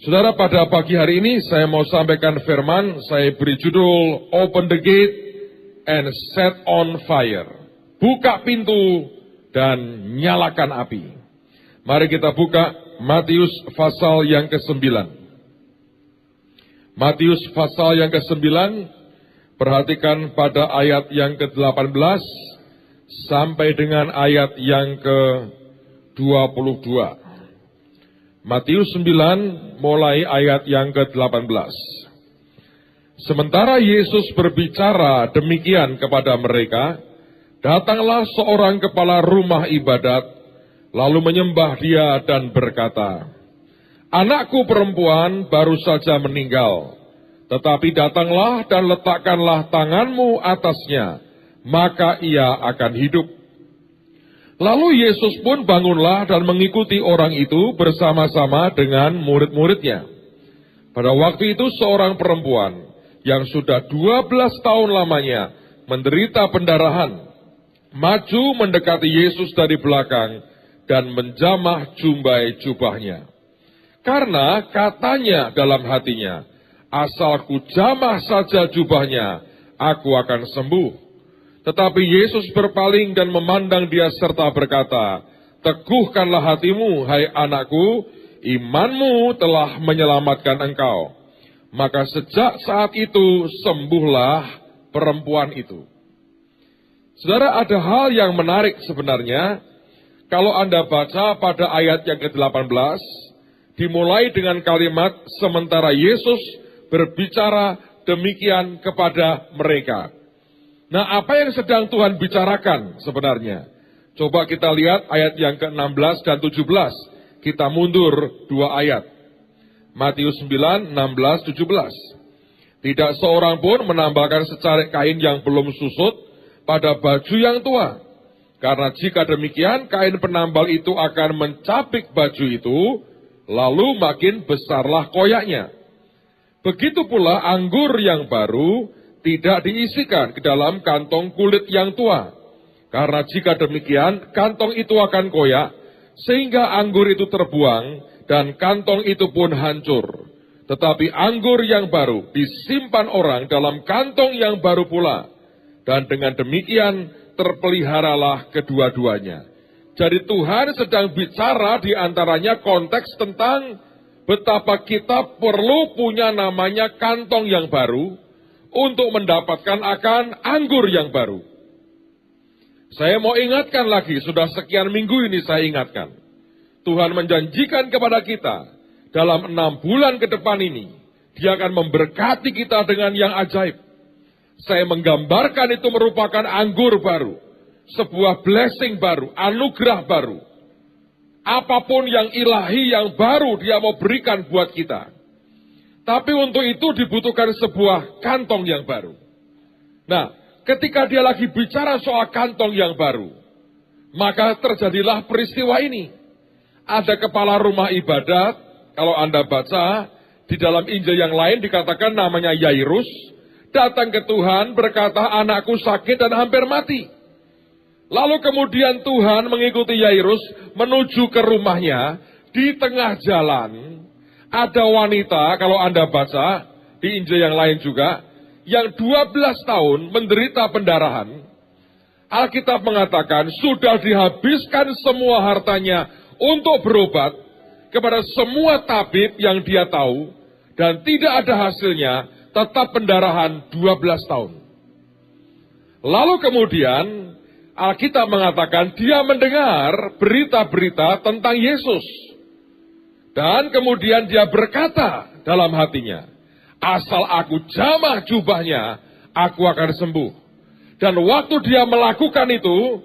Saudara, pada pagi hari ini saya mau sampaikan firman, saya beri judul Open the Gate and Set on Fire. Buka pintu dan nyalakan api. Mari kita buka Matius pasal yang ke-9. Matius pasal yang ke-9, perhatikan pada ayat yang ke-18 sampai dengan ayat yang ke-22. Matius 9 mulai ayat yang ke-18. Sementara Yesus berbicara demikian kepada mereka, datanglah seorang kepala rumah ibadat, lalu menyembah dia dan berkata, "Anakku perempuan baru saja meninggal, tetapi datanglah dan letakkanlah tanganmu atasnya, maka ia akan hidup." Lalu Yesus pun bangunlah dan mengikuti orang itu bersama-sama dengan murid-muridnya. Pada waktu itu seorang perempuan yang sudah 12 tahun lamanya menderita pendarahan, maju mendekati Yesus dari belakang dan menjamah jumbai jubahnya. Karena katanya dalam hatinya, "Asal ku jamah saja jubahnya, aku akan sembuh." Tetapi Yesus berpaling dan memandang dia serta berkata, "Teguhkanlah hatimu, hai anakku, imanmu telah menyelamatkan engkau." Maka sejak saat itu sembuhlah perempuan itu. Saudara, ada hal yang menarik sebenarnya. Kalau Anda baca pada ayat yang ke-18, dimulai dengan kalimat, sementara Yesus berbicara demikian kepada mereka. Nah, apa yang sedang Tuhan bicarakan sebenarnya? Coba kita lihat ayat yang ke-16 dan 17. Kita mundur 2 ayat. Matius 9, 16, 17. Tidak seorang pun menambahkan secarik kain yang belum susut pada baju yang tua. Karena jika demikian, kain penambal itu akan mencapik baju itu, lalu makin besarlah koyaknya. Begitu pula anggur yang baru tidak diisikan ke dalam kantong kulit yang tua. Karena jika demikian, kantong itu akan koyak, sehingga anggur itu terbuang, dan kantong itu pun hancur. Tetapi anggur yang baru disimpan orang dalam kantong yang baru pula. Dan dengan demikian, terpeliharalah kedua-duanya. Jadi Tuhan sedang bicara di antaranya konteks tentang betapa kita perlu punya namanya kantong yang baru, untuk mendapatkan akan anggur yang baru. Saya mau ingatkan lagi, sudah sekian minggu ini saya ingatkan. Tuhan menjanjikan kepada kita, dalam 6 bulan ke depan ini, Dia akan memberkati kita dengan yang ajaib. Saya menggambarkan itu merupakan anggur baru, sebuah blessing baru, anugerah baru. Apapun yang ilahi, yang baru Dia mau berikan buat kita. Tapi untuk itu dibutuhkan sebuah kantong yang baru. Nah, ketika dia lagi bicara soal kantong yang baru, maka terjadilah peristiwa ini. Ada kepala rumah ibadat, kalau Anda baca, di dalam Injil yang lain dikatakan namanya Yairus, datang ke Tuhan berkata, "Anakku sakit dan hampir mati." Lalu kemudian Tuhan mengikuti Yairus menuju ke rumahnya. Di tengah jalan ada wanita, kalau Anda baca, di Injil yang lain juga, yang 12 tahun menderita pendarahan. Alkitab mengatakan, sudah dihabiskan semua hartanya untuk berobat kepada semua tabib yang dia tahu, dan tidak ada hasilnya, tetap pendarahan 12 tahun. Lalu kemudian, Alkitab mengatakan, dia mendengar berita-berita tentang Yesus. Dan kemudian dia berkata dalam hatinya, "Asal aku jamah jubahnya, aku akan sembuh." Dan waktu dia melakukan itu,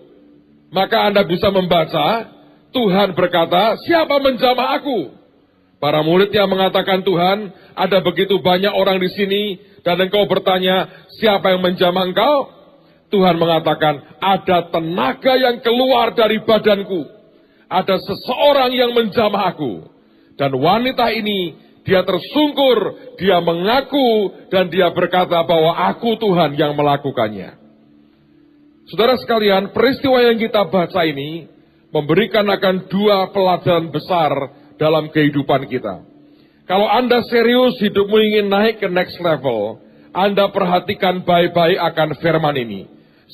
maka Anda bisa membaca, Tuhan berkata, "Siapa menjamah aku?" Para muridnya mengatakan, "Tuhan, ada begitu banyak orang di sini, dan engkau bertanya, siapa yang menjamah engkau?" Tuhan mengatakan, "Ada tenaga yang keluar dari badanku. Ada seseorang yang menjamah aku." Dan wanita ini, dia tersungkur, dia mengaku, dan dia berkata bahwa aku Tuhan yang melakukannya. Saudara sekalian, peristiwa yang kita baca ini memberikan akan 2 pelajaran besar dalam kehidupan kita. Kalau Anda serius hidupmu ingin naik ke next level, Anda perhatikan baik-baik akan firman ini.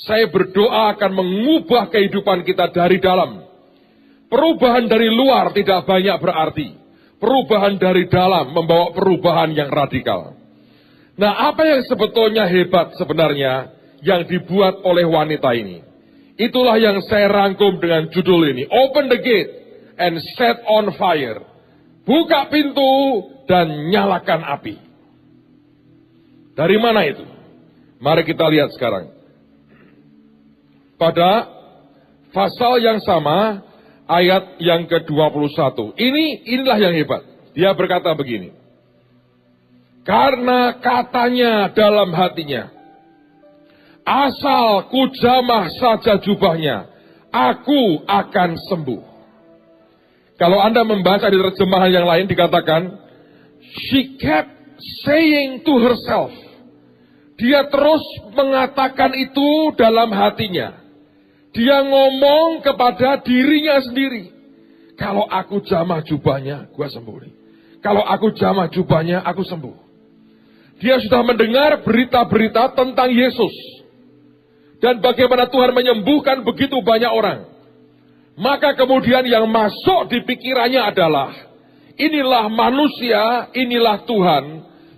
Saya berdoa akan mengubah kehidupan kita dari dalam. Perubahan dari luar tidak banyak berarti. Perubahan dari dalam membawa perubahan yang radikal. Nah, apa yang sebetulnya hebat sebenarnya yang dibuat oleh wanita ini? Itulah yang saya rangkum dengan judul ini. Open the gate and set on fire. Buka pintu dan nyalakan api. Dari mana itu? Mari kita lihat sekarang. Pada pasal yang sama, ayat yang ke-21. Inilah yang hebat. Dia berkata begini. Karena katanya dalam hatinya, asal ku jamah saja jubahnya, aku akan sembuh. Kalau Anda membaca di terjemahan yang lain dikatakan, she kept saying to herself. Dia terus mengatakan itu dalam hatinya. Dia ngomong kepada dirinya sendiri. Kalau aku jamah jubahnya, gua sembuh nih. Kalau aku jamah jubahnya, aku sembuh. Dia sudah mendengar berita-berita tentang Yesus. Dan bagaimana Tuhan menyembuhkan begitu banyak orang. Maka kemudian yang masuk di pikirannya adalah, inilah manusia, inilah Tuhan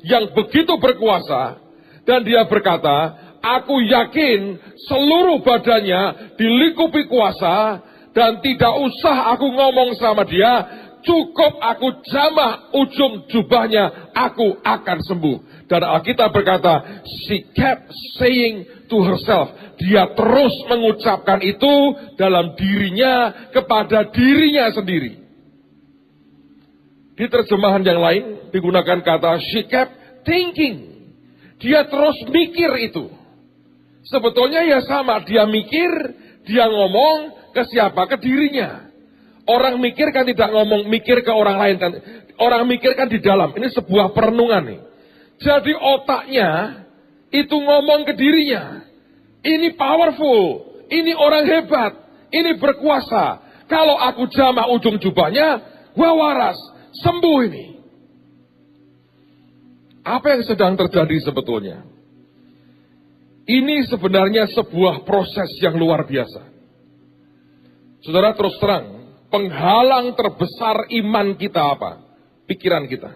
yang begitu berkuasa. Dan dia berkata, aku yakin seluruh badannya dilingkupi kuasa. Dan tidak usah aku ngomong sama dia, cukup aku jamah ujung jubahnya, aku akan sembuh. Dan Alkitab berkata, she kept saying to herself. Dia terus mengucapkan itu dalam dirinya kepada dirinya sendiri. Di terjemahan yang lain digunakan kata she kept thinking. Dia terus mikir itu. Sebetulnya ya sama, dia mikir, dia ngomong ke siapa? Ke dirinya. Orang mikir kan tidak ngomong mikir ke orang lain kan. Orang mikir kan di dalam. Ini sebuah perenungan nih. Jadi otaknya itu ngomong ke dirinya. Ini powerful, ini orang hebat, ini berkuasa. Kalau aku jamah ujung jubahnya, gua waras, sembuh ini. Apa yang sedang terjadi sebetulnya? Ini sebenarnya sebuah proses yang luar biasa. Saudara terus terang, penghalang terbesar iman kita apa? Pikiran kita.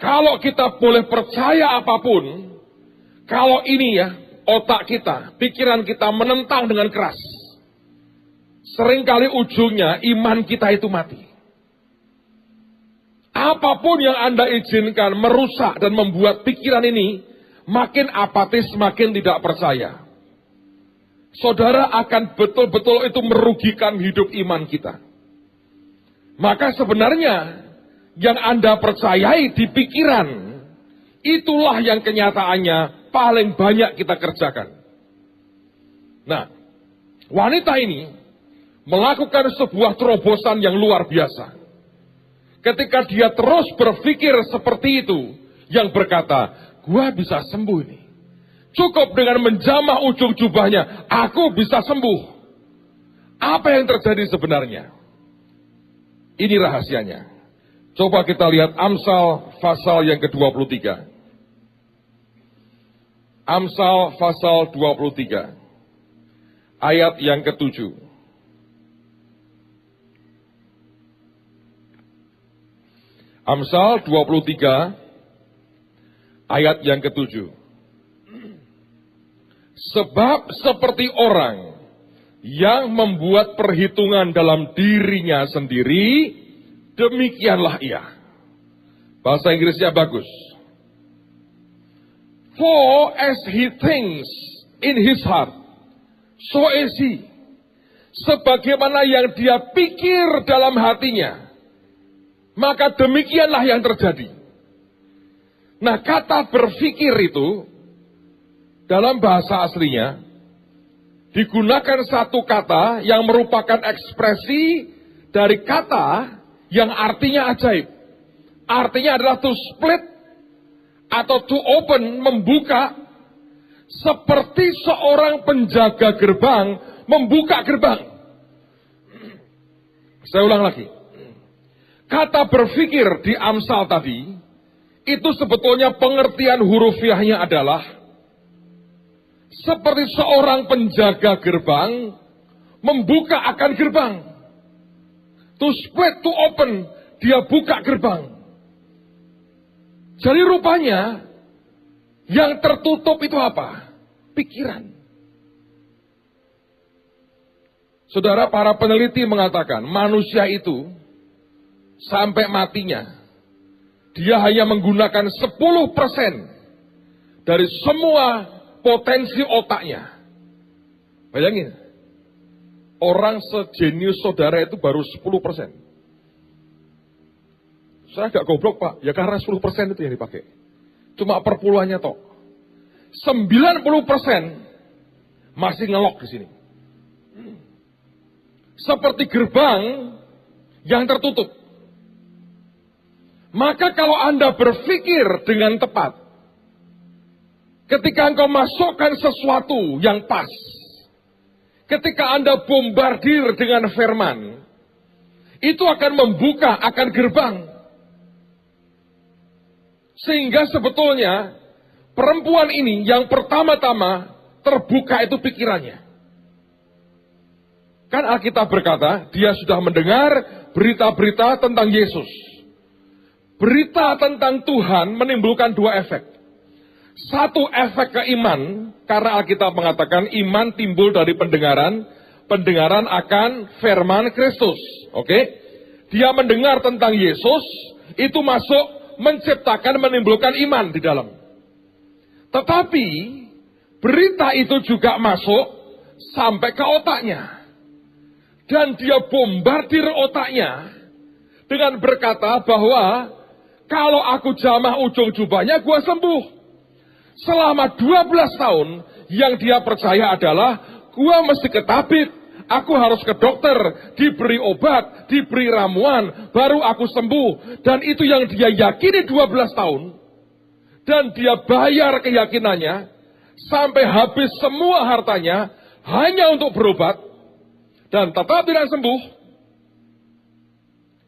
Kalau kita boleh percaya apapun, kalau ini ya, otak kita, pikiran kita menentang dengan keras. Seringkali ujungnya iman kita itu mati. Apapun yang Anda izinkan merusak dan membuat pikiran ini makin apatis, makin tidak percaya. Saudara akan betul-betul itu merugikan hidup iman kita. Maka sebenarnya yang Anda percayai di pikiran, itulah yang kenyataannya paling banyak kita kerjakan. Nah, wanita ini melakukan sebuah terobosan yang luar biasa. Ketika dia terus berpikir seperti itu, yang berkata, gua bisa sembuh ini. Cukup dengan menjamah ujung jubahnya, aku bisa sembuh. Apa yang terjadi sebenarnya? Ini rahasianya. Coba kita lihat Amsal pasal yang ke-23. Amsal pasal 23. Ayat yang ke-7. Amsal 23. Ayat yang ke-7. Sebab seperti orang yang membuat perhitungan dalam dirinya sendiri, demikianlah ia. Bahasa Inggrisnya bagus. For as he thinks in his heart, so is he. Sebagaimana yang dia pikir dalam hatinya, maka demikianlah yang terjadi. Nah, kata berpikir itu, dalam bahasa aslinya, digunakan satu kata yang merupakan ekspresi dari kata yang artinya ajaib. Artinya adalah to split atau to open, membuka. Seperti seorang penjaga gerbang membuka gerbang. Saya ulang lagi. Kata berpikir di Amsal tadi, itu sebetulnya pengertian hurufiahnya adalah seperti seorang penjaga gerbang membuka akan gerbang. To spread, to open, dia buka gerbang. Jadi rupanya yang tertutup itu apa? Pikiran. Saudara, para peneliti mengatakan manusia itu sampai matinya dia hanya menggunakan 10% dari semua potensi otaknya. Bayangin, orang sejenius saudara itu baru 10%. Saya agak goblok Pak, ya karena 10% itu yang dipakai. Cuma perpuluhannya toh. 90% masih ngelok di sini. Seperti gerbang yang tertutup. Maka kalau Anda berpikir dengan tepat, ketika engkau masukkan sesuatu yang pas, ketika Anda bombardir dengan firman, itu akan membuka akan gerbang. Sehingga sebetulnya perempuan ini yang pertama-tama terbuka itu pikirannya. Kan Alkitab berkata, dia sudah mendengar berita-berita tentang Yesus. Berita tentang Tuhan menimbulkan dua efek. Satu, efek ke iman, karena Alkitab mengatakan iman timbul dari pendengaran, pendengaran akan firman Kristus. Oke? Dia mendengar tentang Yesus, itu masuk menciptakan, menimbulkan iman di dalam. Tetapi berita itu juga masuk sampai ke otaknya. Dan dia bombardir otaknya dengan berkata bahwa kalau aku jamah ujung jubahnya, gua sembuh. Selama 12 tahun, yang dia percaya adalah, gua mesti ke tabib, aku harus ke dokter, diberi obat, diberi ramuan, baru aku sembuh. Dan itu yang dia yakini 12 tahun. Dan dia bayar keyakinannya, sampai habis semua hartanya, hanya untuk berobat, dan tetap tidak sembuh.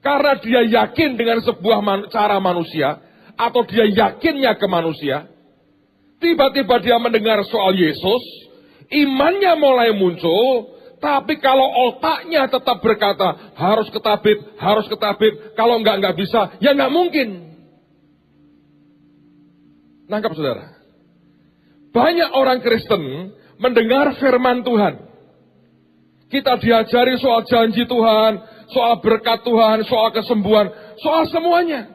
Karena dia yakin dengan sebuah cara manusia, atau dia yakinnya ke manusia, tiba-tiba dia mendengar soal Yesus, imannya mulai muncul, tapi kalau otaknya tetap berkata, harus ke tabib, kalau enggak bisa, ya enggak mungkin. Nangkap saudara? Banyak orang Kristen mendengar firman Tuhan. Kita diajari soal janji Tuhan, soal berkat Tuhan, soal kesembuhan, soal semuanya.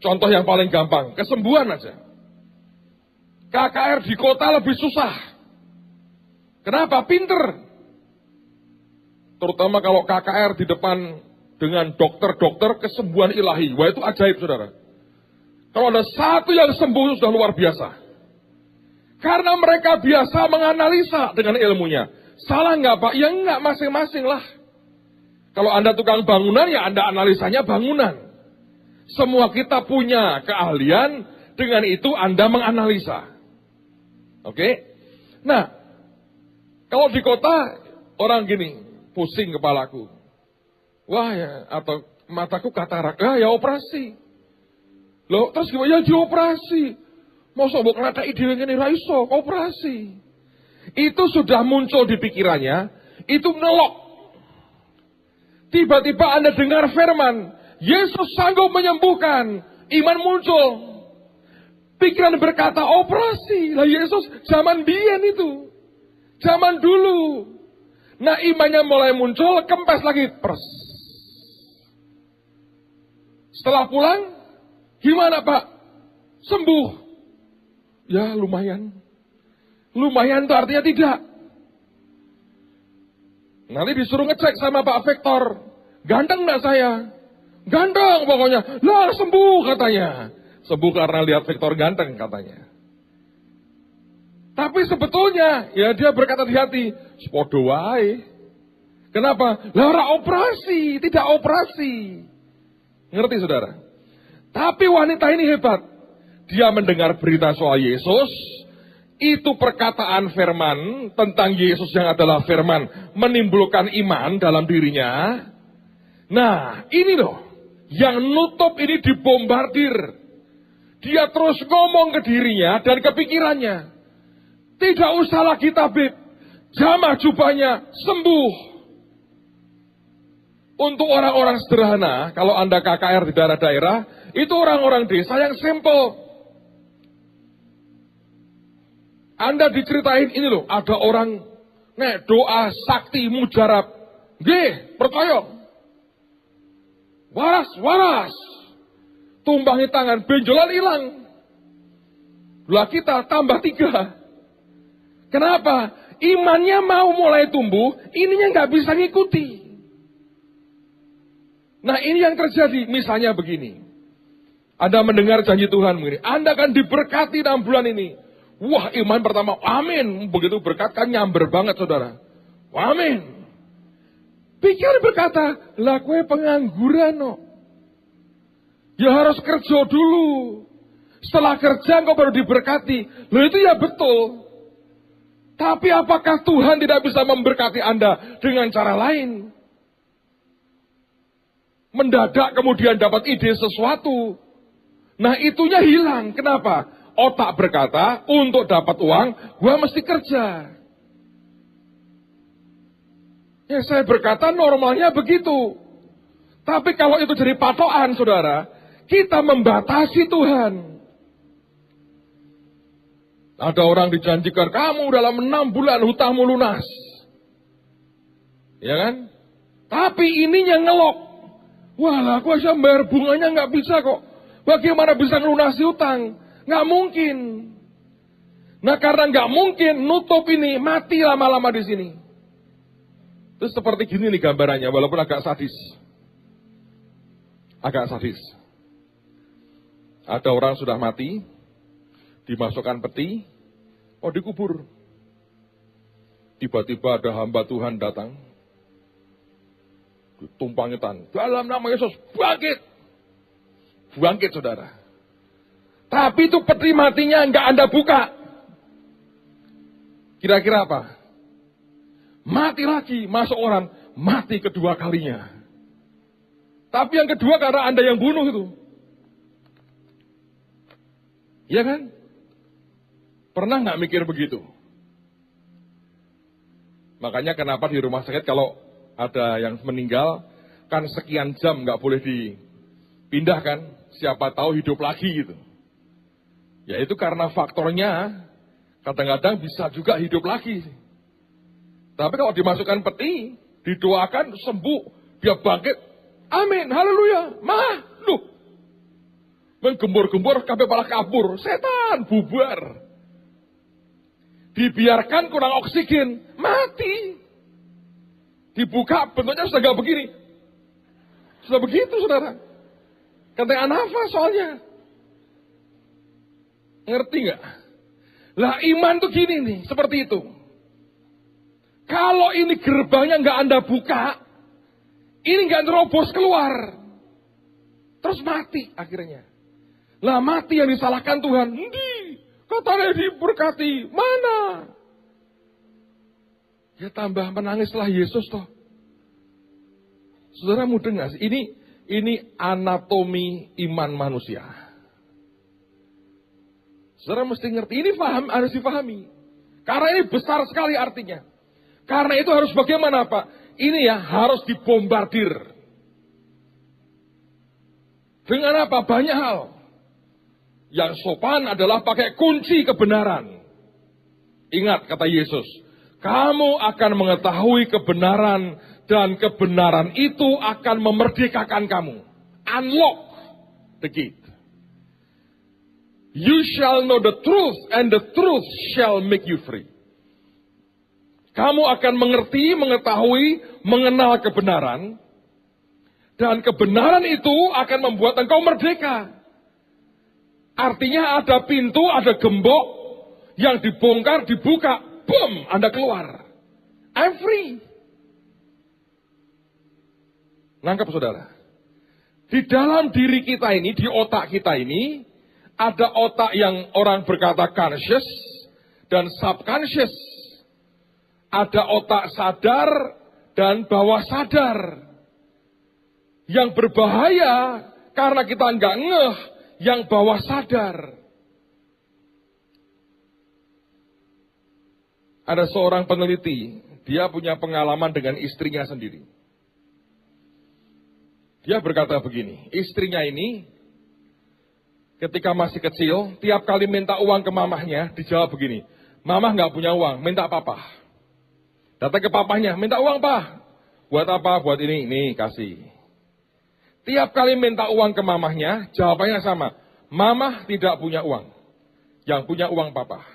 Contoh yang paling gampang, kesembuhan aja. KKR di kota lebih susah. Kenapa? Pinter. Terutama kalau KKR di depan dengan dokter-dokter kesembuhan ilahi. Wah, itu ajaib, saudara. Kalau ada satu yang sembuh, sudah luar biasa. Karena mereka biasa menganalisa dengan ilmunya. Salah nggak Pak? Ya enggak, masing-masing lah. Kalau Anda tukang bangunan, ya Anda analisanya bangunan. Semua kita punya keahlian, dengan itu Anda menganalisa. Oke? Nah, kalau di kota, orang gini, pusing kepalaku. Wah ya, atau mataku katarak, ya operasi. Loh, terus gimana? Ya dioperasi. Mau sobok ngelatai diri ini raiso, operasi. Itu sudah muncul di pikirannya, itu menelok. Tiba-tiba Anda dengar firman, Yesus sanggup menyembuhkan, iman muncul. Pikiran berkata, operasi. Lah Yesus zaman biyen itu. Zaman dulu. Nah imannya mulai muncul, kempes lagi. Pers. Setelah pulang, gimana Pak? Sembuh. Ya lumayan. Lumayan itu artinya tidak. Nanti disuruh ngecek sama Pak Victor. Ganteng gak saya? Ganteng pokoknya. Lah sembuh katanya. Sembuh karena lihat Victor ganteng katanya. Tapi sebetulnya ya dia berkata di hati, sepodo wae. Kenapa? Lah ora operasi, tidak operasi. Ngerti saudara? Tapi wanita ini hebat. Dia mendengar berita soal Yesus. Itu perkataan firman tentang Yesus yang adalah firman menimbulkan iman dalam dirinya. Nah, ini loh, yang nutup ini dibombardir. Dia terus ngomong ke dirinya dan kepikirannya. Tidak usah lagi tabib, jamah jubahnya, sembuh. Untuk orang-orang sederhana, kalau Anda KKR di daerah-daerah, itu orang-orang desa yang simple. Anda diceritain ini loh, ada orang nek doa sakti mujarab. Nggih, percaya. Waras. Tumbangi tangan, benjolan hilang. Lah kita tambah 3. Kenapa? Imannya mau mulai tumbuh, ininya nggak bisa ngikuti. Nah ini yang terjadi, misalnya begini. Anda mendengar janji Tuhan begini, Anda akan diberkati 6 bulan ini. Wah, iman pertama, amin. Begitu berkat kan nyamber banget, saudara. Amin. Pikir berkata, lah kue pengangguran, no. Ya harus kerja dulu. Setelah kerja kok baru diberkati. Loh itu ya betul. Tapi apakah Tuhan tidak bisa memberkati Anda dengan cara lain? Mendadak kemudian dapat ide sesuatu. Nah itunya hilang. Kenapa? Otak berkata, untuk dapat uang, gua mesti kerja. Ya saya berkata normalnya begitu. Tapi kalau itu jadi patokan, saudara, kita membatasi Tuhan. Ada orang dijanjikan, kamu dalam 6 bulan hutangmu lunas. Ya kan? Tapi ininya ngelok. Walah, gua bisa bayar bunganya nggak bisa kok. Bagaimana bisa ngelunasi hutang? Nggak mungkin. Nah karena nggak mungkin, nutup ini, mati lama-lama di sini. Terus seperti gini nih gambarannya, walaupun agak sadis. Agak sadis. Ada orang sudah mati, dimasukkan peti, dikubur. Tiba-tiba ada hamba Tuhan datang, ditumpangi tangan, dalam nama Yesus, bangkit. Bangkit saudara. Tapi itu peti matinya nggak Anda buka. Kira-kira apa? Mati lagi, masuk orang, mati kedua kalinya. Tapi yang kedua karena Anda yang bunuh itu. Iya kan? Pernah nggak mikir begitu? Makanya kenapa di rumah sakit kalau ada yang meninggal, kan sekian jam nggak boleh dipindahkan, siapa tahu hidup lagi gitu. Ya itu karena faktornya kadang-kadang bisa juga hidup lagi. Tapi kalau dimasukkan peti, didoakan sembuh, dia bangkit, amin, haleluya, menggembur-gembur sampai malah kabur, setan bubar. Dibiarkan kurang oksigen, mati. Dibuka bentuknya sudah gak begini. Sudah begitu saudara. Ketengan nafas soalnya. Ngerti gak? Lah iman tuh gini nih, seperti itu. Kalau ini gerbangnya gak Anda buka, ini gak nerobos keluar. Terus mati akhirnya. Lah mati yang disalahkan Tuhan. Katanya diberkati. Mana? Ya tambah menangislah Yesus toh. Saudara mudah gak sih? Ini anatomi iman manusia. Saudara mesti ngerti. Ini harus dipahami. Karena ini besar sekali artinya. Karena itu harus bagaimana Pak? Ini ya harus dibombardir. Dengan apa? Banyak hal. Yang sopan adalah pakai kunci kebenaran. Ingat kata Yesus, kamu akan mengetahui kebenaran dan kebenaran itu akan memerdekakan kamu. Unlock the gate. You shall know the truth and the truth shall make you free. Kamu akan mengerti, mengetahui, mengenal kebenaran. Dan kebenaran itu akan membuat engkau merdeka. Artinya ada pintu, ada gembok yang dibongkar, dibuka, boom, Anda keluar. I'm free. Nangkep saudara? Di dalam diri kita ini, di otak kita ini, ada otak yang orang berkata conscious dan subconscious. Ada otak sadar dan bawah sadar. Yang berbahaya karena kita nggak ngeh, yang bawah sadar. Ada seorang peneliti, dia punya pengalaman dengan istrinya sendiri. Dia berkata begini, istrinya ini ketika masih kecil, tiap kali minta uang ke mamahnya, dijawab begini, mamah nggak punya uang, minta papa. Datang ke papahnya, minta uang pak. Buat apa? Buat ini kasih. Tiap kali minta uang ke mamahnya, jawabannya sama, mamah tidak punya uang, yang punya uang papa.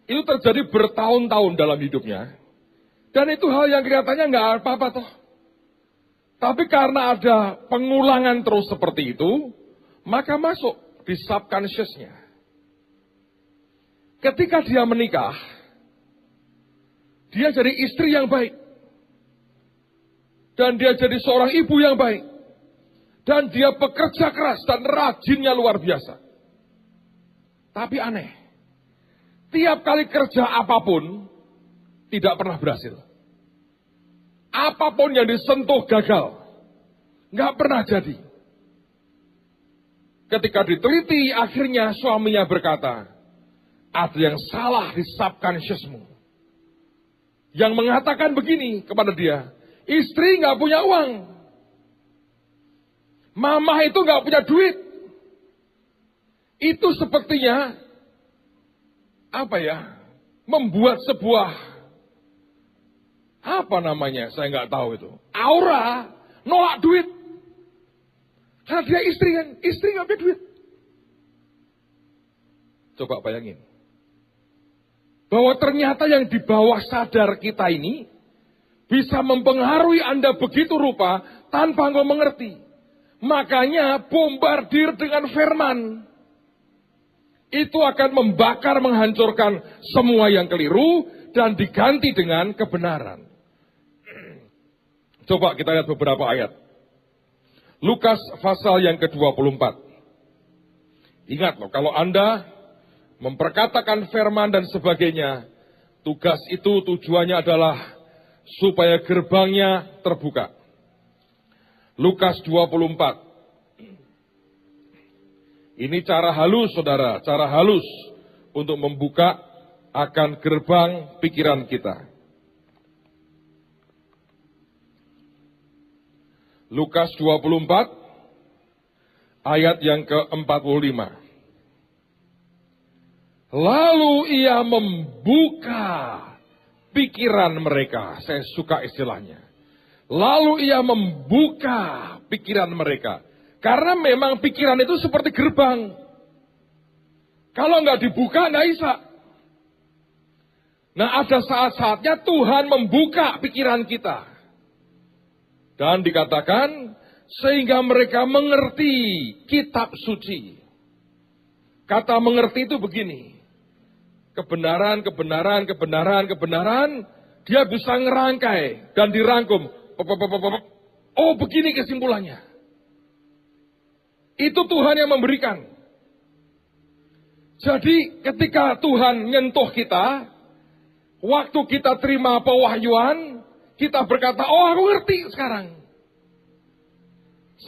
Itu terjadi bertahun-tahun dalam hidupnya. Dan itu hal yang kelihatannya nggak apa-apa toh. Tapi karena ada pengulangan terus seperti itu, maka masuk di subconsciousnya. Ketika dia menikah, dia jadi istri yang baik. Dan dia jadi seorang ibu yang baik. Dan dia bekerja keras dan rajinnya luar biasa. Tapi aneh. Tiap kali kerja apapun, tidak pernah berhasil. Apapun yang disentuh gagal. Nggak pernah jadi. Ketika diteliti, akhirnya suaminya berkata, ada yang salah di subconsciousmu. Yang mengatakan begini kepada dia, istri nggak punya uang. Mama itu nggak punya duit. Itu sepertinya membuat sebuah saya nggak tahu itu, aura nolak duit. Karena dia istri kan, istri nggak punya duit. Coba bayangin, bahwa ternyata yang di bawah sadar kita ini bisa mempengaruhi Anda begitu rupa tanpa Anda mengerti. Makanya bombardir dengan firman. Itu akan membakar, menghancurkan semua yang keliru dan diganti dengan kebenaran. Coba kita lihat beberapa ayat. Lukas pasal yang ke-24. Ingat loh, kalau Anda memperkatakan firman dan sebagainya, tugas itu tujuannya adalah supaya gerbangnya terbuka. Lukas 24. Ini cara halus, saudara, cara halus untuk membuka akan gerbang pikiran kita. Lukas 24, ayat yang ke-45. Lalu ia membuka pikiran mereka, saya suka istilahnya. Lalu ia membuka pikiran mereka. Karena memang pikiran itu seperti gerbang. Kalau nggak dibuka, nggak bisa. Nah, ada saat-saatnya Tuhan membuka pikiran kita. Dan dikatakan, sehingga mereka mengerti kitab suci. Kata mengerti itu begini. Kebenaran, dia bisa ngerangkai dan dirangkum. Oh, begini kesimpulannya. Itu Tuhan yang memberikan. Jadi ketika Tuhan nyentuh kita, waktu kita terima pewahyuan, kita berkata, oh aku ngerti sekarang.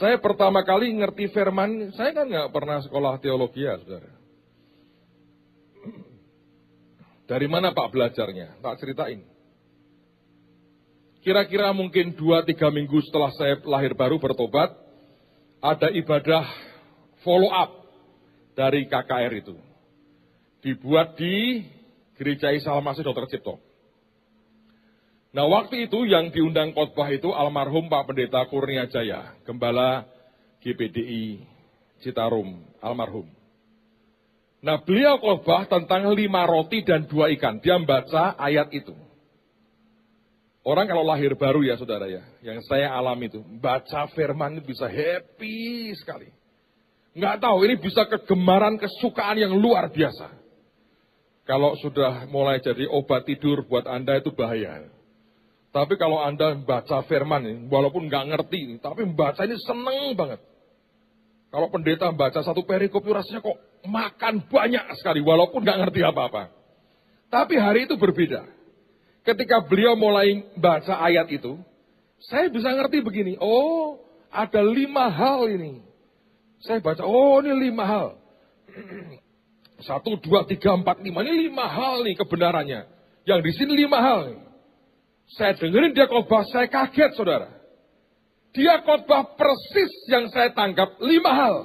Saya pertama kali ngerti firman, saya kan nggak pernah sekolah teologi ya saudara. Dari mana Pak belajarnya? Tak ceritain. Kira-kira mungkin 2-3 minggu setelah saya lahir baru bertobat, ada ibadah follow up dari KKR itu. Dibuat di Gereja Isa Al-Masih Dr. Cipto. Nah waktu itu yang diundang khotbah itu almarhum Pak Pendeta Kurnia Jaya, Gembala GPDI Citarum, almarhum. Nah beliau khotbah tentang 5 roti dan 2 ikan. Dia membaca ayat itu. Orang kalau lahir baru ya saudara ya, yang saya alami itu, baca firman itu bisa happy sekali. Nggak tahu, ini bisa kegemaran, kesukaan yang luar biasa. Kalau sudah mulai jadi obat tidur buat Anda itu bahaya. Tapi kalau Anda baca firman, walaupun nggak ngerti, tapi membaca ini seneng banget. Kalau pendeta baca satu perikop, rasanya kok makan banyak sekali, walaupun nggak ngerti apa-apa. Tapi hari itu berbeda. Ketika beliau mulai baca ayat itu, Saya bisa ngerti begini, oh ada 5 hal ini. Saya baca, oh ini 5 hal. 1, 2, 3, 4, 5, ini 5 hal nih kebenarannya. Yang di sini 5 hal nih. Saya dengerin dia khotbah, saya kaget saudara. Dia khotbah persis yang saya tangkap 5 hal.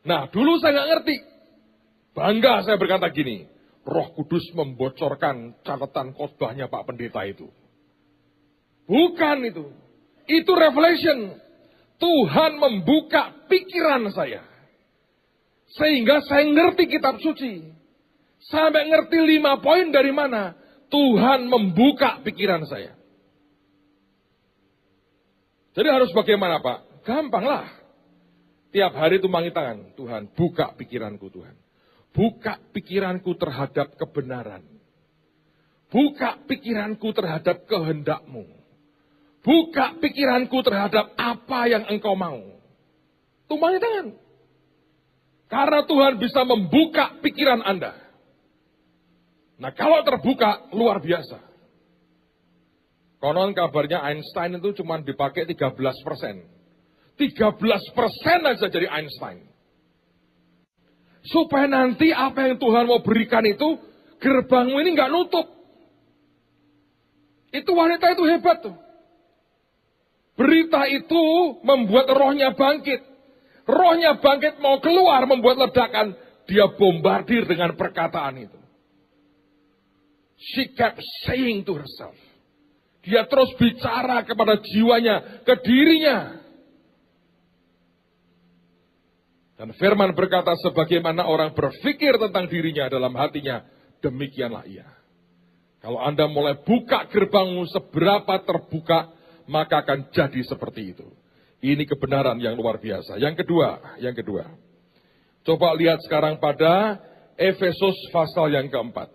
Nah dulu saya nggak ngerti. Bangga saya berkata gini, Roh Kudus membocorkan catatan khotbahnya Pak Pendeta itu. Bukan itu. Itu revelation. Tuhan membuka pikiran saya. Sehingga saya ngerti kitab suci. Sampai ngerti 5 poin dari mana. Tuhan membuka pikiran saya. Jadi harus bagaimana Pak? Gampanglah. Tiap hari tumangi tangan. Tuhan, buka pikiranku Tuhan. Buka pikiranku terhadap kebenaran. Buka pikiranku terhadap kehendak-Mu. Buka pikiranku terhadap apa yang Engkau mau. Tumangi tangan. Karena Tuhan bisa membuka pikiran Anda. Nah kalau terbuka, luar biasa. Konon kabarnya Einstein itu cuma dipakai 13%. 13% aja jadi Einstein. Supaya nanti apa yang Tuhan mau berikan itu, gerbangmu ini nggak nutup. Itu wanita itu hebat tuh. Berita itu membuat rohnya bangkit. Rohnya bangkit mau keluar membuat ledakan. Dia bombardir dengan perkataan itu. She kept saying to herself. Dia terus bicara kepada jiwanya, ke dirinya. Dan firman berkata sebagaimana orang berpikir tentang dirinya dalam hatinya, demikianlah ia. Kalau Anda mulai buka gerbangmu seberapa terbuka, maka akan jadi seperti itu. Ini kebenaran yang luar biasa. Yang kedua. Coba lihat sekarang pada Efesus pasal yang keempat.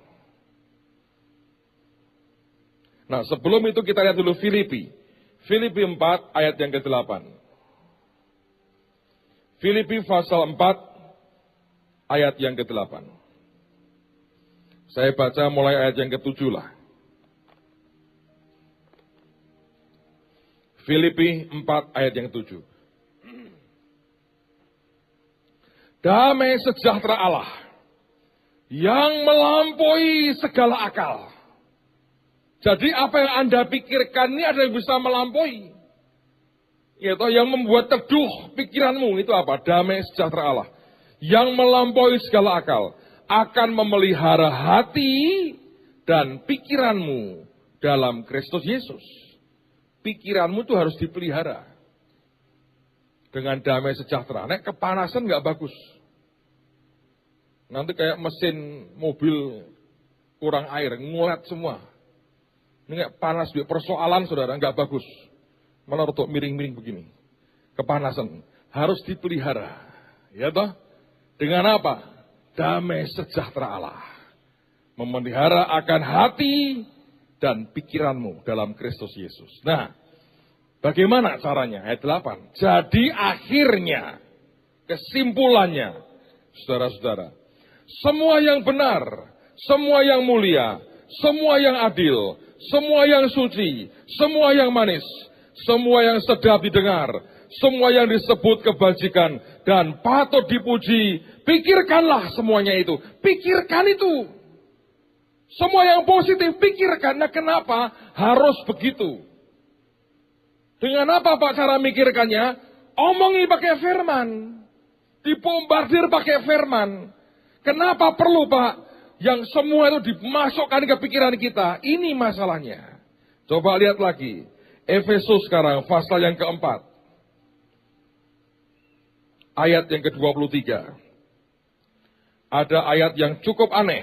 Nah sebelum itu kita lihat dulu Filipi. Filipi 4 ayat yang ke-8. Filipi pasal 4 ayat yang ke-8. Saya baca mulai ayat yang ke-7 lah. Filipi 4 ayat yang 7. Damai sejahtera Allah yang melampaui segala akal. Jadi apa yang Anda pikirkan ini ada yang bisa melampaui. Yaitu yang membuat teduh pikiranmu itu apa? Damai sejahtera Allah. Yang melampaui segala akal. Akan memelihara hati dan pikiranmu dalam Kristus Yesus. Pikiranmu itu harus dipelihara. Dengan damai sejahtera. Nek kepanasan nggak bagus. Nanti kayak mesin mobil kurang air, ngulet semua. Ini kayak panas, persoalan saudara, nggak bagus. Malah rotok miring-miring begini. Kepanasan. Harus dipelihara. Ya toh? Dengan apa? Damai sejahtera Allah. Memelihara akan hati dan pikiranmu dalam Kristus Yesus. Nah, bagaimana caranya? Ayat 8. Jadi akhirnya, kesimpulannya, saudara-saudara, semua yang benar, semua yang mulia, semua yang adil, semua yang suci, semua yang manis, semua yang sedap didengar, semua yang disebut kebajikan dan patut dipuji, pikirkanlah semuanya itu. Pikirkan itu. Semua yang positif, pikirkan. Nah, kenapa harus begitu? Dengan apa Pak cara mikirkannya? Omongi pakai firman. Dibombardir pakai firman. Kenapa perlu Pak? Yang semua itu dimasukkan ke pikiran kita. Ini masalahnya. Coba lihat lagi. Efesus sekarang, pasal yang keempat. Ayat yang ke-23. Ada ayat yang cukup aneh.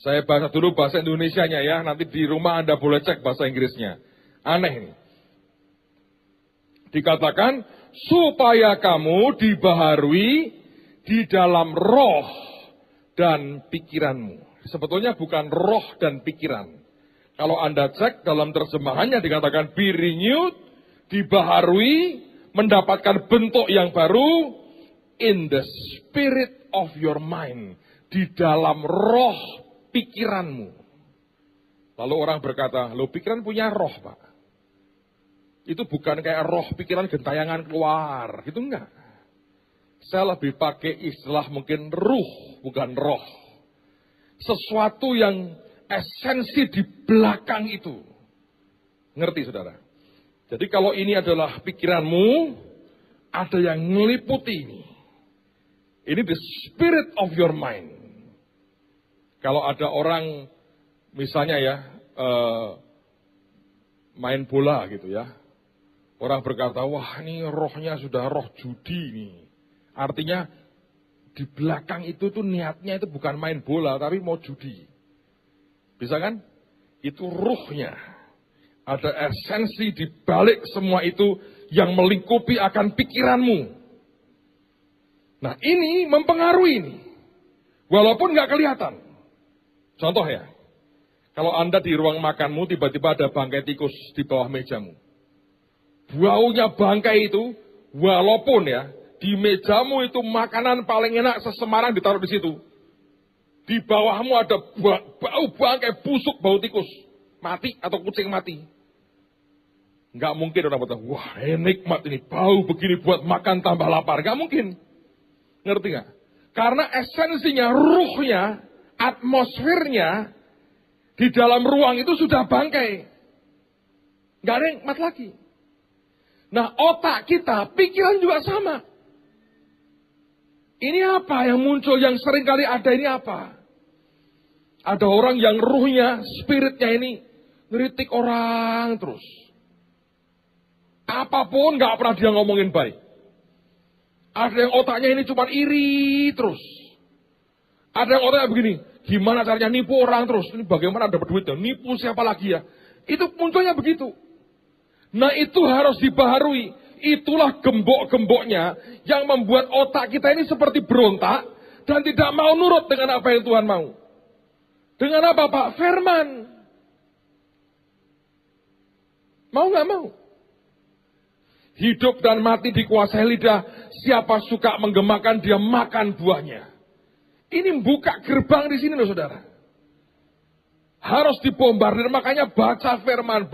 Saya baca dulu bahasa Indonesianya ya. Nanti di rumah Anda boleh cek bahasa Inggrisnya. Aneh ini. Dikatakan, supaya kamu dibaharui di dalam roh dan pikiranmu. Sebetulnya bukan roh dan pikiran. Kalau Anda cek dalam terjemahannya dikatakan be renewed, dibaharui, mendapatkan bentuk yang baru in the spirit of your mind. Di dalam roh pikiranmu. Lalu orang berkata, loh pikiran punya roh Pak. Itu bukan kayak roh pikiran gentayangan keluar, gitu enggak. Saya lebih pakai istilah mungkin ruh, bukan roh. Sesuatu yang esensi di belakang itu. Ngerti saudara? Jadi kalau ini adalah pikiranmu, ada yang ngeliputi ini. Ini the spirit of your mind. Kalau ada orang, misalnya ya, main bola gitu ya. Orang berkata, wah ini rohnya sudah roh judi nih. Artinya di belakang itu tuh niatnya itu bukan main bola, tapi mau judi. Bisa kan? Itu ruhnya. Ada esensi di balik semua itu yang melingkupi akan pikiranmu. Nah ini mempengaruhi ini. Walaupun nggak kelihatan. Contoh ya. Kalau Anda di ruang makanmu tiba-tiba ada bangkai tikus di bawah mejamu. Baunya bangkai itu, walaupun ya, di mejamu itu makanan paling enak sesemarang ditaruh di situ. Di bawahmu ada bau bangkai busuk, bau tikus. Mati atau kucing mati. Nggak mungkin orang berkata, wah nikmat ini, bau begini buat makan tambah lapar. Nggak mungkin. Ngerti nggak? Karena esensinya, ruhnya, atmosfernya, di dalam ruang itu sudah bangkai. Nggak ada nikmat lagi. Nah otak kita, pikiran juga sama. Ini apa yang muncul, yang sering kali ada ini apa? Ada orang yang ruhnya, spiritnya ini, ngeritik orang terus. Apapun gak pernah dia ngomongin baik. Ada yang otaknya ini cuma iri terus. Ada yang otaknya begini, gimana caranya nipu orang terus. Ini bagaimana dapat duitnya, nipu siapa lagi ya. Itu munculnya begitu. Nah itu harus dibaharui. Itulah gembok-gemboknya yang membuat otak kita ini seperti berontak dan tidak mau nurut dengan apa yang Tuhan mau. Dengan apa Pak? Firman. Mau gak mau? Hidup dan mati dikuasai lidah. Siapa suka menggemakan dia makan buahnya. Ini buka gerbang di sini loh saudara. Harus dibombardir, makanya baca firman.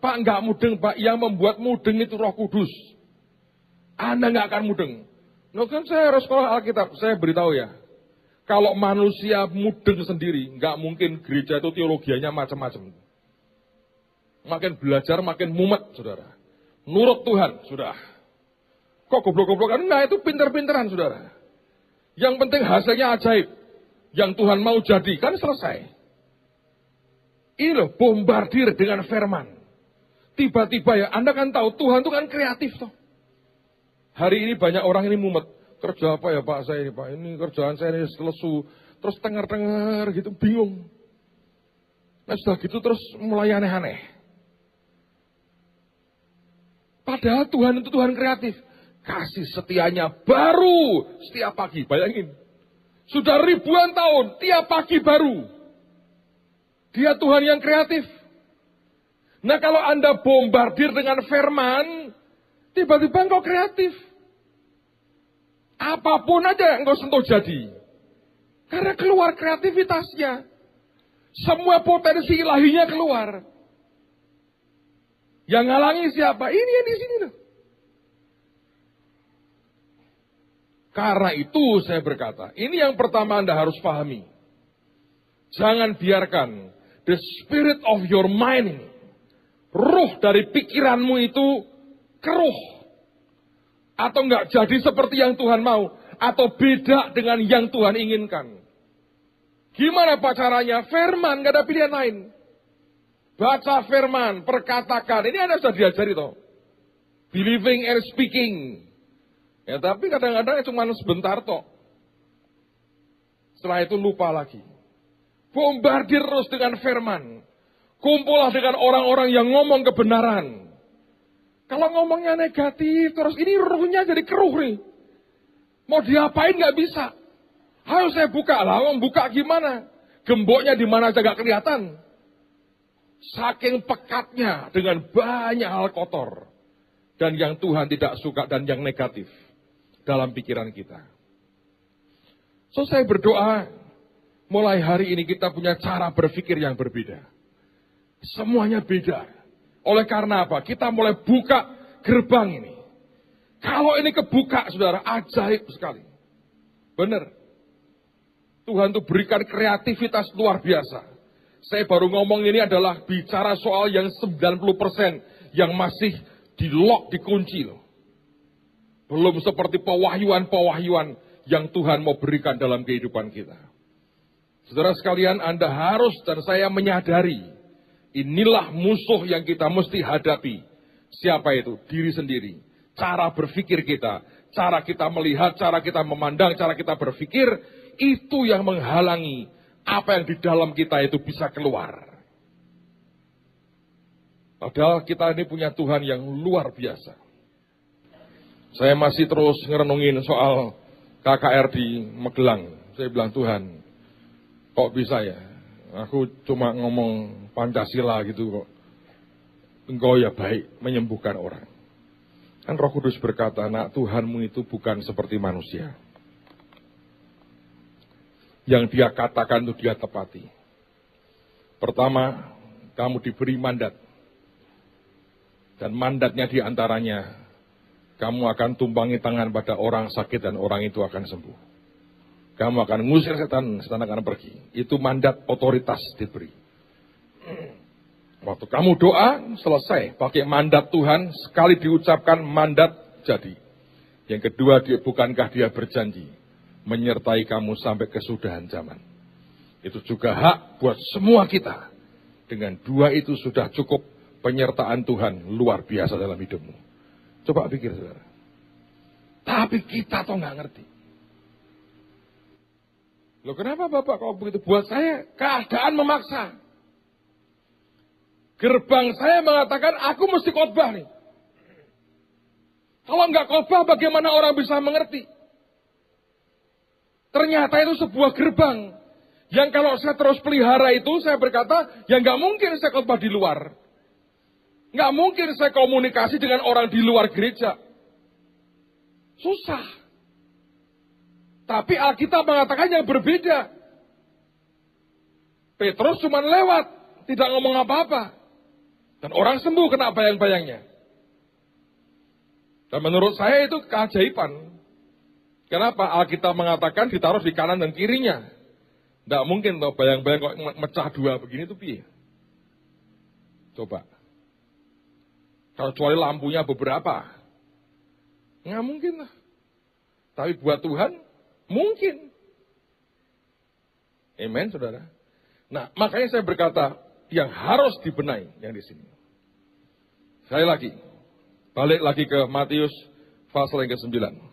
Pak nggak mudeng Pak, yang membuat mudeng itu Roh Kudus. Anda nggak akan mudeng. Nah kan saya harus sekolah Alkitab, saya beritahu ya. Kalau manusia mudeng sendiri, nggak mungkin gereja itu teologianya macam-macam. Makin belajar makin mumet saudara. Nurut Tuhan, sudah. Kok goblok-goblokan? Nah itu pinter-pinteran saudara. Yang penting hasilnya ajaib. Yang Tuhan mau jadi, kan selesai. Ini loh, bombardir dengan firman. Tiba-tiba ya, Anda kan tahu Tuhan itu kan kreatif toh. Hari ini banyak orang ini mumet. Kerja apa ya Pak saya ini Pak? Ini kerjaan saya ini selesu. Terus tengar-tengar gitu, bingung. Nah sudah gitu terus mulai aneh-aneh. Padahal Tuhan itu Tuhan kreatif. Kasih setianya baru setiap pagi. Bayangin. Sudah ribuan tahun, tiap pagi baru. Dia Tuhan yang kreatif. Nah kalau Anda bombardir dengan firman, tiba-tiba engkau kreatif. Apapun aja engkau sentuh jadi. Karena keluar kreativitasnya. Semua potensi ilahinya keluar. Yang ngalangi siapa? Ini yang di sini loh. Karena itu saya berkata, ini yang pertama Anda harus pahami. Jangan biarkan the spirit of your mind, ruh dari pikiranmu itu keruh. Atau enggak jadi seperti yang Tuhan mau. Atau beda dengan yang Tuhan inginkan. Gimana Pak caranya? Firman, enggak ada pilihan lain. Baca firman, perkatakan. Ini Anda sudah diajari toh. Believing and speaking. Ya tapi kadang-kadang cuma sebentar toh. Setelah itu lupa lagi. Bombardir terus dengan firman. Kumpullah dengan orang-orang yang ngomong kebenaran. Kalau ngomongnya negatif, terus ini ruhnya jadi keruh nih. Mau diapain gak bisa. Ayo saya buka lah, buka gimana? Gemboknya di mana aja gak kelihatan. Saking pekatnya dengan banyak hal kotor. Dan yang Tuhan tidak suka dan yang negatif. Dalam pikiran kita. So saya berdoa. Mulai hari ini kita punya cara berpikir yang berbeda. Semuanya beda. Oleh karena apa? Kita mulai buka gerbang ini. Kalau ini kebuka, saudara, ajaib sekali. Benar. Tuhan tuh berikan kreativitas luar biasa. Saya baru ngomong ini adalah bicara soal yang 90% yang masih di-lock, dikunci loh. Belum seperti pewahyuan-pewahyuan yang Tuhan mau berikan dalam kehidupan kita. Saudara sekalian, Anda harus dan saya menyadari, inilah musuh yang kita mesti hadapi. Siapa itu? Diri sendiri. Cara berpikir kita, cara kita melihat, cara kita memandang, cara kita berpikir, itu yang menghalangi apa yang di dalam kita itu bisa keluar. Padahal kita ini punya Tuhan yang luar biasa. Saya masih terus ngerenungin soal KKR di Magelang. Saya bilang, Tuhan, kok bisa ya? Aku cuma ngomong Pancasila gitu kok. Engkau ya baik menyembuhkan orang. Kan Roh Kudus berkata, nak, Tuhanmu itu bukan seperti manusia. Yang dia katakan itu dia tepati. Pertama, kamu diberi mandat. Dan mandatnya diantaranya, kamu akan tumpangi tangan pada orang sakit dan orang itu akan sembuh. Kamu akan ngusir setan, setan akan pergi. Itu mandat otoritas diberi. Waktu kamu doa, selesai. Pakai mandat Tuhan, sekali diucapkan mandat jadi. Yang kedua, bukankah dia berjanji menyertai kamu sampai kesudahan zaman. Itu juga hak buat semua kita. Dengan dua itu sudah cukup penyertaan Tuhan luar biasa dalam hidupmu. Coba pikir, saudara. Tapi kita tuh nggak ngerti. Loh, kenapa Bapak kalau begitu? Buat saya keadaan memaksa. Gerbang saya mengatakan aku mesti khotbah nih. Kalau nggak khotbah bagaimana orang bisa mengerti? Ternyata itu sebuah gerbang. Yang kalau saya terus pelihara itu, saya berkata, ya nggak mungkin saya khotbah di luar. Nggak mungkin saya komunikasi dengan orang di luar gereja. Susah. Tapi Alkitab mengatakan yang berbeda. Petrus cuma lewat, tidak ngomong apa-apa. Dan orang sembuh kena bayang-bayangnya. Dan menurut saya itu keajaiban. Kenapa? Alkitab mengatakan ditaruh di kanan dan kirinya. Tidak mungkin loh bayang-bayang kok mecah dua begini tuh piye. Coba. Kecuali lampunya beberapa. Nggak mungkin lah. Tapi buat Tuhan, mungkin. Amen, saudara. Nah, makanya saya berkata, yang harus dibenahi yang di sini. Sekali lagi, balik lagi ke Matius pasal yang ke-9.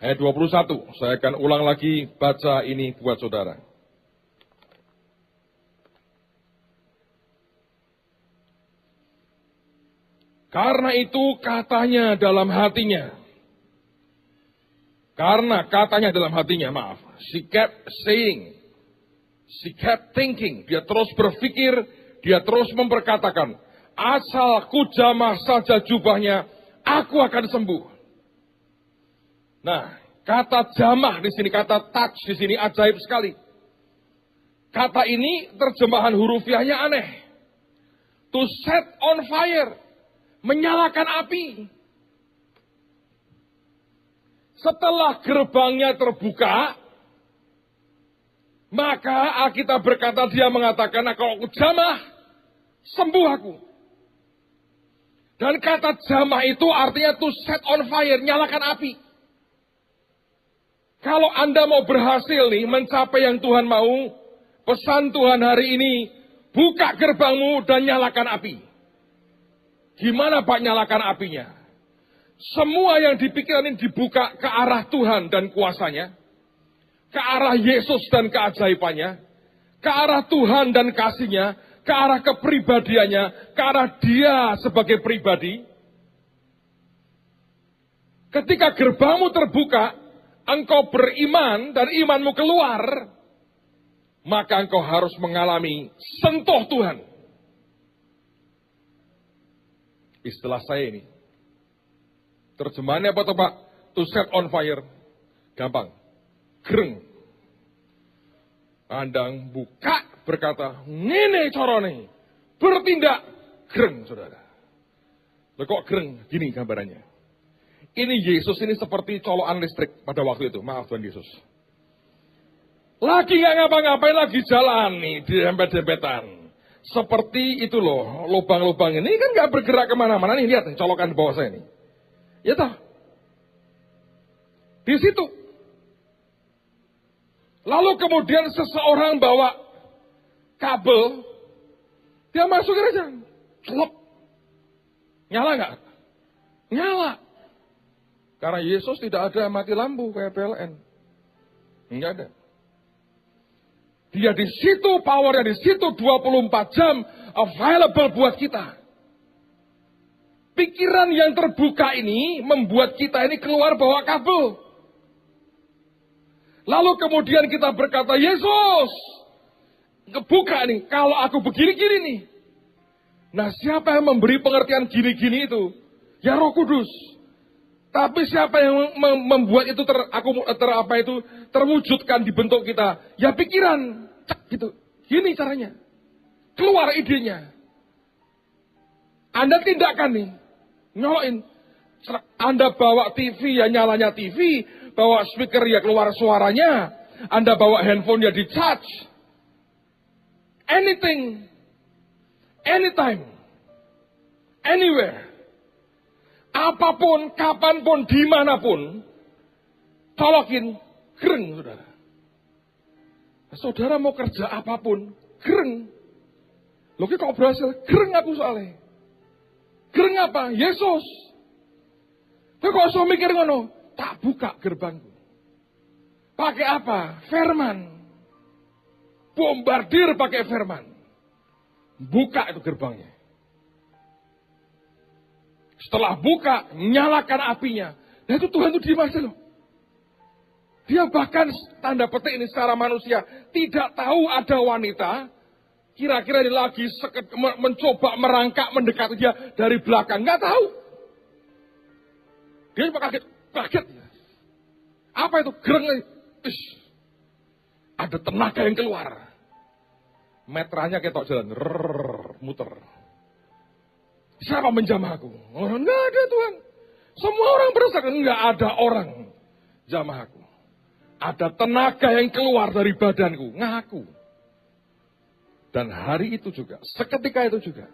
Ayat 21, saya akan ulang lagi baca ini buat saudara. Karena itu katanya dalam hatinya. Karena katanya dalam hatinya, maaf. She kept saying. She kept thinking. Dia terus berpikir, dia terus memperkatakan. Asal ku jamah saja jubahnya, aku akan sembuh. Nah, kata jamah di sini, kata touch di sini ajaib sekali. Kata ini terjemahan hurufiahnya aneh. To set on fire, menyalakan api. Setelah gerbangnya terbuka, maka Alkitab berkata dia mengatakan, nah, kalau aku jamah, sembuh aku. Dan kata jamah itu artinya to set on fire, nyalakan api. Kalau Anda mau berhasil nih mencapai yang Tuhan mau, pesan Tuhan hari ini, buka gerbangmu dan nyalakan api. Gimana Pak nyalakan apinya? Semua yang dipikirkan ini dibuka ke arah Tuhan dan kuasanya, ke arah Yesus dan keajaibannya, ke arah Tuhan dan kasihnya, ke arah kepribadiannya, ke arah dia sebagai pribadi. Ketika gerbangmu terbuka, engkau beriman dan imanmu keluar, maka engkau harus mengalami sentuh Tuhan. Istilah saya ini. Terjemahannya apa tuh Pak? to set on fire. Gampang. Greng. Andang buka berkata, ngene carane. Bertindak. Greng, saudara. Loh kok greng? Gini gambarannya. Ini Yesus ini seperti colokan listrik pada waktu itu. Maaf Tuhan Yesus. Lagi nggak ngapa-ngapain, lagi jalan nih di dempet-dempetan. Seperti itu loh, lubang-lubang ini kan nggak bergerak kemana-mana nih. Lihat nih, colokan di bawah saya nih. Ya toh? Di situ. Lalu kemudian seseorang bawa kabel, dia masukin aja. Celop. Nyala nggak? Nyala. Karena Yesus tidak ada mati lampu kayak PLN. Enggak ada. Dia di situ, powernya di situ 24 jam available buat kita. Pikiran yang terbuka ini membuat kita ini keluar bawa kabel. Lalu kemudian kita berkata, Yesus, kebuka nih, kalau aku begini-gini nih. Nah, siapa yang memberi pengertian gini-gini itu? Ya Roh Kudus. Tapi siapa yang membuat itu terwujudkan di bentuk kita? Ya pikiran, cek gitu. Gini caranya. Keluar idenya. Anda tindakan nih, nyalain. Anda bawa TV ya nyalanya TV, bawa speaker ya keluar suaranya. Anda bawa handphone ya di charge. Anything, anytime, anywhere. Apapun, kapanpun, dimanapun, colokin, greng, saudara. Saudara mau kerja apapun, greng. Loh kok berhasil? Greng aku soalnya. Greng apa? Yesus. Kok so mikir ngono? Tak buka gerbangku. Pakai apa? Firman. Bombardir pakai firman. Buka itu gerbangnya. Setelah buka, nyalakan apinya. Nah itu Tuhan itu diem aja loh. Dia bahkan tanda petik ini secara manusia tidak tahu ada wanita. Kira-kira ini lagi mencoba merangkak mendekati dia dari belakang. Nggak tahu. Dia cuma kaget. Apa itu? Gereng. Ada tenaga yang keluar. Metranya ketok jalan. Muter. Siapa menjamah aku? Enggak ada Tuhan. Semua orang bersaksi. Enggak ada orang jamah aku. Ada tenaga yang keluar dari badanku. Ngaku. Dan hari itu juga. Seketika itu juga.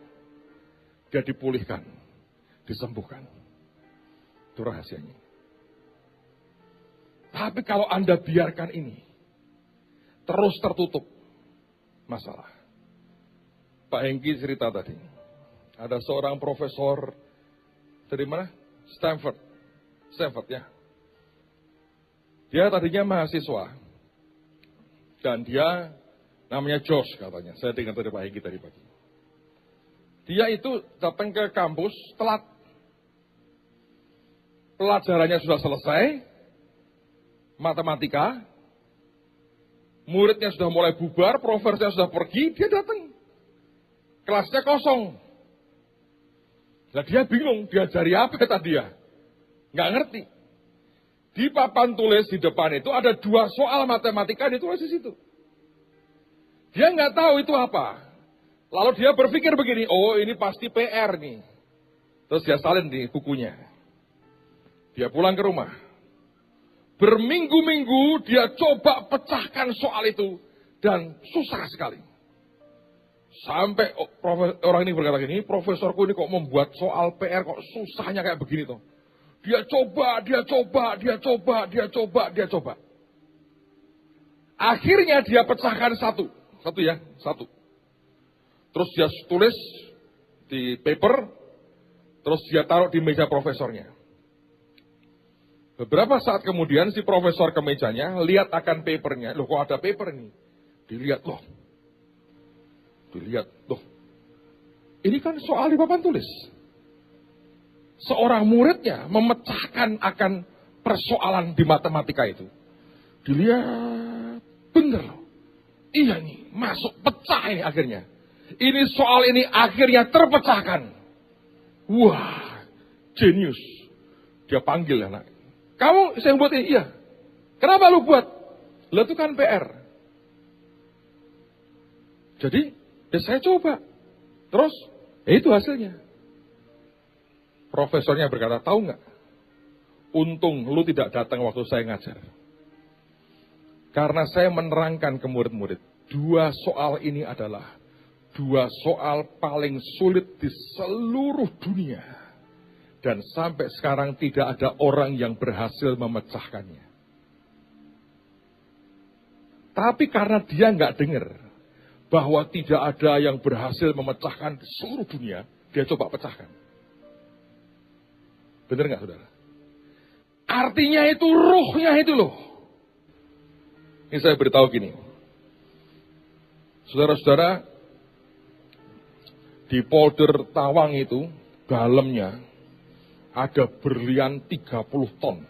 Dia dipulihkan. Disembuhkan. Itu rahasianya. Tapi kalau Anda biarkan ini. Terus tertutup. Masalah. Pak Hengki cerita tadi. Ada seorang profesor dari mana? Stanford ya. Dia tadinya mahasiswa. Dan dia namanya Josh katanya. Saya dengar dari Pak Hengki tadi pagi. Dia itu datang ke kampus telat. Pelajarannya sudah selesai. Matematika. Muridnya sudah mulai bubar, profesornya sudah pergi, dia datang. Kelasnya kosong. Nah dia bingung, diajari apa tadi ya? Nggak ngerti. Di papan tulis di depan itu ada 2 soal matematika ditulis di situ. Dia nggak tahu itu apa. Lalu dia berpikir begini, oh ini pasti PR nih. Terus dia salin di bukunya. Dia pulang ke rumah. Berminggu-minggu dia coba pecahkan soal itu. Dan susah sekali. Sampai orang ini berkata gini, profesorku ini kok membuat soal PR kok susahnya kayak begini toh. Dia coba. Akhirnya dia pecahkan satu ya. Terus dia tulis di paper, terus dia taruh di meja profesornya. Beberapa saat kemudian si profesor ke mejanya, lihat akan papernya, loh kok ada paper ini? Dilihat, loh. Ini kan soal di papan tulis. Seorang muridnya memecahkan akan persoalan di matematika itu. Dilihat, bener loh. Iya nih, masuk pecah ini akhirnya. Ini soal ini akhirnya terpecahkan. Wah, jenius. Dia panggil anak. Kamu saya buat ini? Iya. Kenapa lu buat? Lah itu kan PR. Jadi, ya saya coba. Terus, ya itu hasilnya. Profesornya berkata, tahu nggak? Untung lu tidak datang waktu saya ngajar. Karena saya menerangkan ke murid-murid. 2 soal ini adalah 2 soal paling sulit di seluruh dunia. Dan sampai sekarang tidak ada orang yang berhasil memecahkannya. Tapi karena dia nggak dengar bahwa tidak ada yang berhasil memecahkan di seluruh dunia, dia coba pecahkan. Benar nggak, saudara? Artinya itu ruhnya itu loh. Ini saya beritahu gini. Saudara-saudara, di polder Tawang itu, dalamnya ada berlian 30 ton.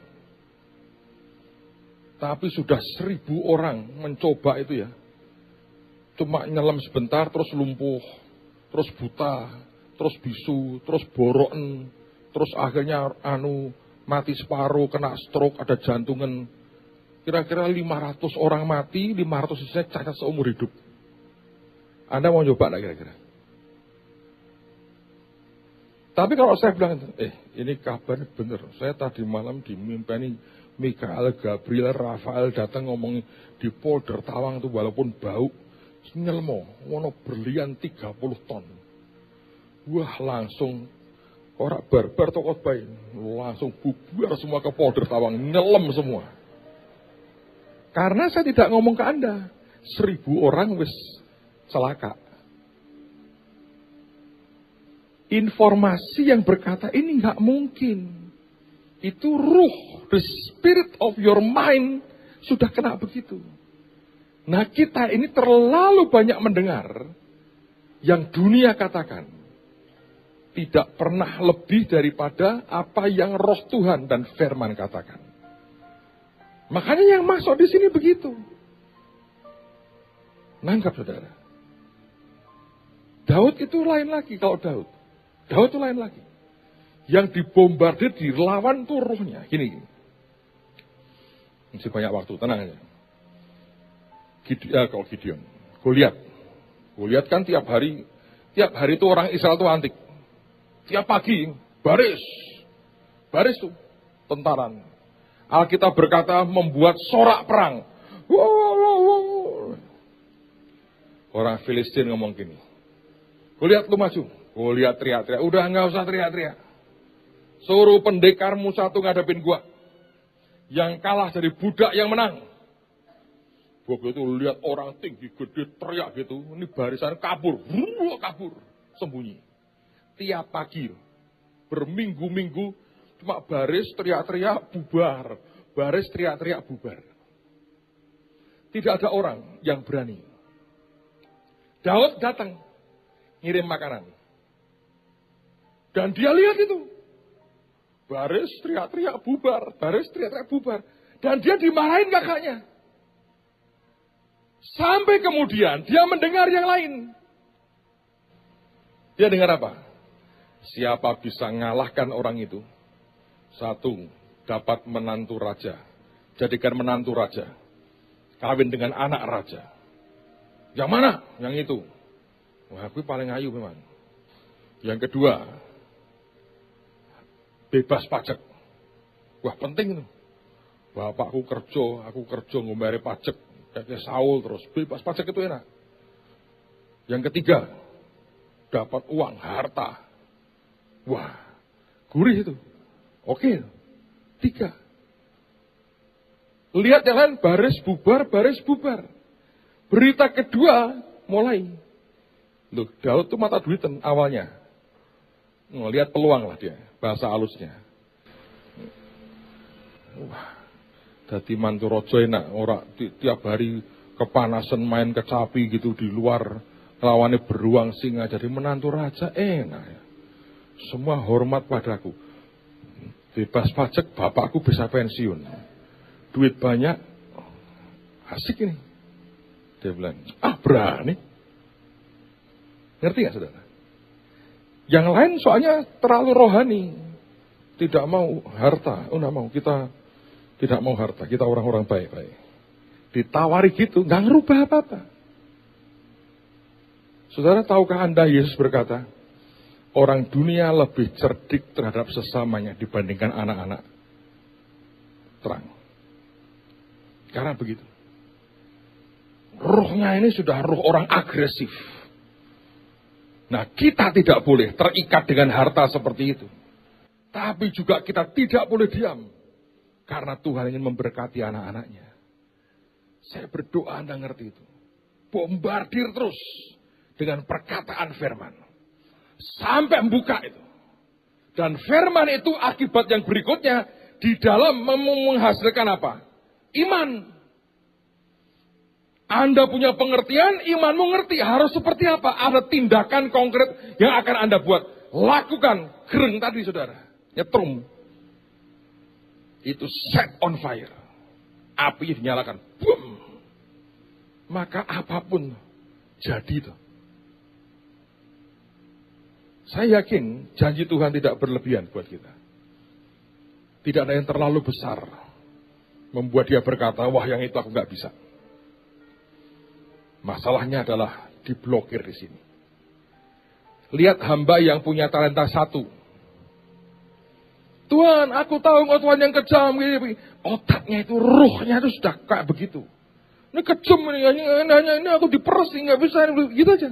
Tapi sudah 1000 orang mencoba itu ya. Cuma nyelam sebentar, terus lumpuh, terus buta, terus bisu, terus boroken, terus akhirnya mati separuh, kena stroke, ada jantungan. Kira-kira 500 orang mati, 500 sisanya cacat seumur hidup. Anda mau coba nggak kira-kira? Tapi kalau saya bilang, ini kabar bener. Saya tadi malam dimimpani Mikael, Gabriel, Rafael datang ngomong di polder Tawang itu walaupun bau, nyelmo, wono berlian 30 ton. Wah langsung, orang barbar toko bayi, langsung bubar semua ke polder Tawang, nyelam semua. Karena saya tidak ngomong ke Anda, 1000 orang wis celaka. Informasi yang berkata ini nggak mungkin. Itu ruh, the spirit of your mind sudah kena begitu. Nah kita ini terlalu banyak mendengar yang dunia katakan. Tidak pernah lebih daripada apa yang roh Tuhan dan firman katakan. Makanya yang masuk di sini begitu. Nangkap saudara. Daud itu lain lagi kalau Daud. Daud itu lain lagi. Yang dibombardir, dilawan tuh rohnya. Gini. Masih banyak waktu, tenang aja. Kalau Gideon. Goliat kan tiap hari itu orang Israel tuh antik. Tiap pagi, baris tuh, tentaran. Alkitab berkata membuat sorak perang. Orang Filistin ngomong gini. Goliat lu maju. Goliat teriak-teriak. Udah nggak usah teriak-teriak. Suruh pendekarmu satu ngadepin gua. Yang kalah jadi budak yang menang. Begitu lihat orang tinggi gede teriak gitu. Ini barisan kabur. Kabur. Sembunyi. Tiap pagi. Berminggu-minggu. Cuma baris teriak-teriak bubar. Baris teriak-teriak bubar. Tidak ada orang yang berani. Daud datang. Ngirim makanan. Dan dia lihat itu. Baris teriak-teriak bubar. Baris teriak-teriak bubar. Dan dia dimarahin kakaknya. Sampai kemudian dia mendengar yang lain. Dia dengar apa? Siapa bisa ngalahkan orang itu? 1, dapat menantu raja. Jadikan menantu raja. Kawin dengan anak raja. Yang mana? Yang itu. Wah, aku paling ayu memang. Yang kedua, bebas pajak. Wah, penting itu. Bapakku kerja, aku kerja ngombayari pajak. Kayak Saul terus, bebas pajak itu enak. Yang ketiga, dapat uang, harta. Wah, gurih itu. Oke, 3. Lihat yang lain, baris bubar. Berita kedua, mulai. Loh, Daud tuh mata duitan awalnya. Lihat peluang lah dia, bahasa halusnya. Wah, dadi mantu raja enak, ora tiap hari kepanasan main kecapi gitu di luar, lawannya beruang singa, jadi menantu raja enak ya. Semua hormat padaku. Bebas pajak, bapakku bisa pensiun. Duit banyak, asik ini. Dia bilang, berani. Ngerti gak saudara? Yang lain soalnya terlalu rohani. Tidak mau harta. Nggak mau. Kita Tidak mau harta, kita orang-orang baik-baik. Ditawari gitu, nggak ngerubah apa-apa. Saudara, tahukah Anda Yesus berkata, orang dunia lebih cerdik terhadap sesamanya dibandingkan anak-anak terang. Karena begitu. Ruhnya ini sudah ruh orang agresif. Nah, kita tidak boleh terikat dengan harta seperti itu. Tapi juga kita tidak boleh diam. Karena Tuhan ingin memberkati anak-anaknya. Saya berdoa Anda ngerti itu. Bombardir terus dengan perkataan firman. Sampai membuka itu. Dan firman itu akibat yang berikutnya di dalam menghasilkan apa? Iman. Anda punya pengertian, imanmu ngerti harus seperti apa. Ada tindakan konkret yang akan Anda buat. Lakukan. Gereng tadi saudara. Nyetrum. Itu set on fire. Api dinyalakan. Boom. Maka apapun jadi itu. Saya yakin janji Tuhan tidak berlebihan buat kita. Tidak ada yang terlalu besar. Membuat dia berkata, wah yang itu aku nggak bisa. Masalahnya adalah diblokir di sini. Lihat hamba yang punya talenta 1. Tuhan, aku tahu engkau Tuhan yang kejam. Otaknya itu, ruhnya itu sudah kayak begitu. Ini kejam, ini aku diperes, nggak bisa, gitu aja.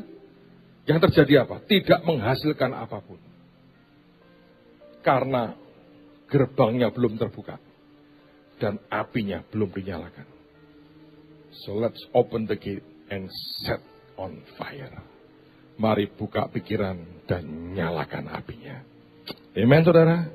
Yang terjadi apa? Tidak menghasilkan apapun. Karena gerbangnya belum terbuka. Dan apinya belum dinyalakan. So let's open the gate and set on fire. Mari buka pikiran dan nyalakan apinya. Amen, saudara.